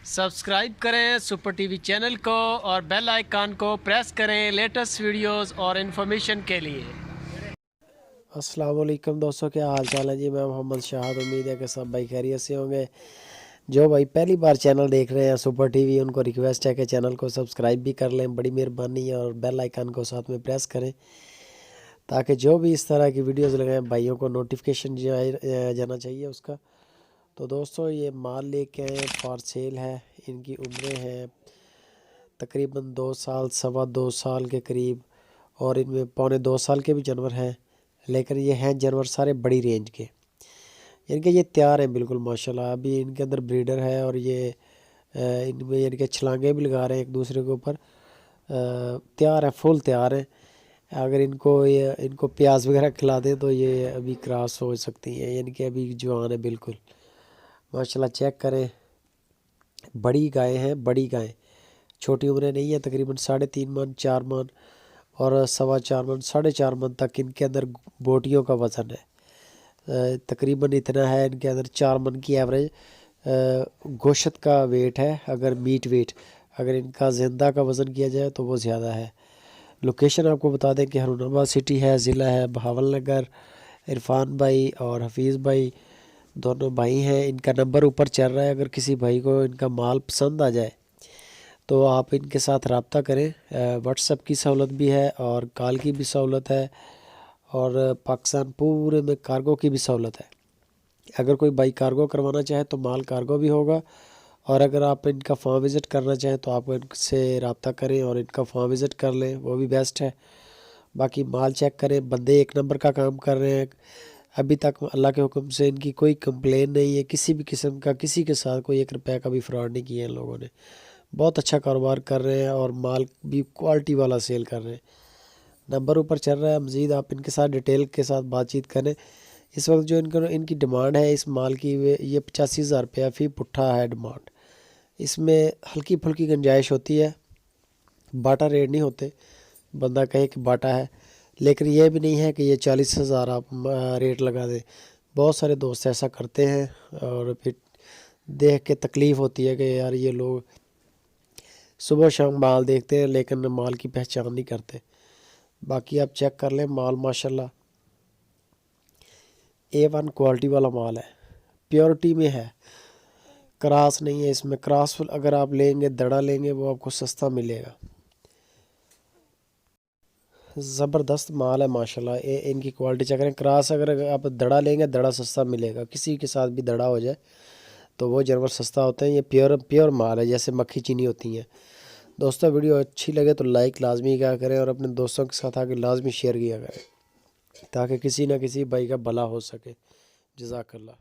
Subscribe करें super TV channel को और बेल आइकन को प्रेस करें लेटेस्ट वीडियोस और इन्फॉर्मेशन के लिए। अस्सलाम वालेकुम दोस्तों, क्या हाल चाल है जी। मैं मोहम्मद शाहद, उम्मीद है कि सब भाई खैरियत से होंगे। जो भाई पहली बार चैनल देख रहे हैं सुपर टीवी, उनको रिक्वेस्ट है कि चैनल को सब्सक्राइब भी कर लें, बड़ी मेहरबानी है। और बेल आइकन को साथ में प्रेस करें ताकि जो भी इस तरह की वीडियोस लगाएं भाइयों को नोटिफिकेशन जाना चाहिए उसका। तो दोस्तों, ये माल लेके आए, फॉर सेल है। इनकी उम्रें हैं तकरीबन 2 साल, सवा 2 साल के करीब, और इनमें पौने 2 साल के भी जानवर हैं। लेकिन ये हैं जानवर सारे बड़ी रेंज के। इनके ये तैयार हैं बिल्कुल माशाल्लाह। अभी इनके अंदर ब्रीडर है और ये इनमें इनके छलांगे भी लगा रहे हैं एक दूसरे के ऊपर। तैयार है, फुल तैयार है। अगर इनको प्याज वगैरह खिला दें तो ये अभी क्रॉस हो सकती हैं। इनके अभी जवान है बिल्कुल माशाल्लाह। चेक करें, बड़ी गायें हैं, बड़ी गायें, छोटी उम्रें नहीं है। तकरीबन 3.5 मन, 4 मन और सवा 4 मन, 4.5 मन तक इनके अंदर बोटियों का वज़न है। तकरीबन इतना है इनके अंदर। 4 मन की एवरेज गोश्त का वेट है। अगर मीट वेट, अगर इनका ज़िंदा का वज़न किया जाए तो वो ज़्यादा है। लोकेशन आपको बता दें कि हरूनाबाद सिटी है, ज़िला है बहावल नगर। इरफान भाई और हफीज़ भाई दोनों भाई हैं। इनका नंबर ऊपर चल रहा है। अगर किसी भाई को इनका माल पसंद आ जाए तो आप इनके साथ रब्ता करें। व्हाट्सएप की सहूलत भी है और कॉल की भी सहूलत है, और पाकिस्तान पूरे में कार्गो की भी सहूलत है। अगर कोई भाई कार्गो करवाना चाहे तो माल कार्गो भी होगा। और अगर आप इनका फार्म विज़िट करना चाहें तो आप इनसे रब्ता करें और इनका फार्म विज़िट कर लें, वो भी बेस्ट है। बाकी माल चेक करें, बंदे एक नंबर का काम कर रहे हैं। अभी तक अल्लाह के हुक्म से इनकी कोई कंप्लेन नहीं है, किसी भी किस्म का किसी के साथ कोई 1 रुपये का भी फ्रॉड नहीं किया इन लोगों ने। बहुत अच्छा कारोबार कर रहे हैं और माल भी क्वालिटी वाला सेल कर रहे हैं। नंबर ऊपर चल रहा है। मज़ीद आप इनके साथ डिटेल के साथ बातचीत करें। इस वक्त जो इनकी डिमांड है इस माल की, ये 85,000 रुपया फ़ी पुट्ठा है डिमांड। इसमें हल्की फुल्की गुंजाइश होती है, बाटा रेट नहीं होते। बंदा कहे कि बाटा है, लेकिन ये भी नहीं है कि ये 40,000 आप रेट लगा दें। बहुत सारे दोस्त ऐसा करते हैं और फिर देख के तकलीफ़ होती है कि यार ये लोग सुबह शाम माल देखते हैं लेकिन माल की पहचान नहीं करते। बाकी आप चेक कर लें, माल माशाल्लाह A1 क्वालिटी वाला माल है, प्योरिटी में है, क्रॉस नहीं है इसमें। क्रॉस अगर आप लेंगे, दड़ा लेंगे, वो आपको सस्ता मिलेगा। ज़बरदस्त माल है माशाल्लाह। इनकी क्वालिटी चेक करें। क्रॉस अगर आप दड़ा लेंगे, दड़ा सस्ता मिलेगा। किसी के साथ भी दड़ा हो जाए तो वो जानवर सस्ता होता है। ये प्योर प्योर माल है, जैसे मक्खी चीनी होती हैं। दोस्तों, वीडियो अच्छी लगे तो लाइक लाजमी किया करें और अपने दोस्तों के साथ आके लाजमी शेयर किया करें ताकि किसी ना किसी भाई का भला हो सके। जज़ाकल्लाह।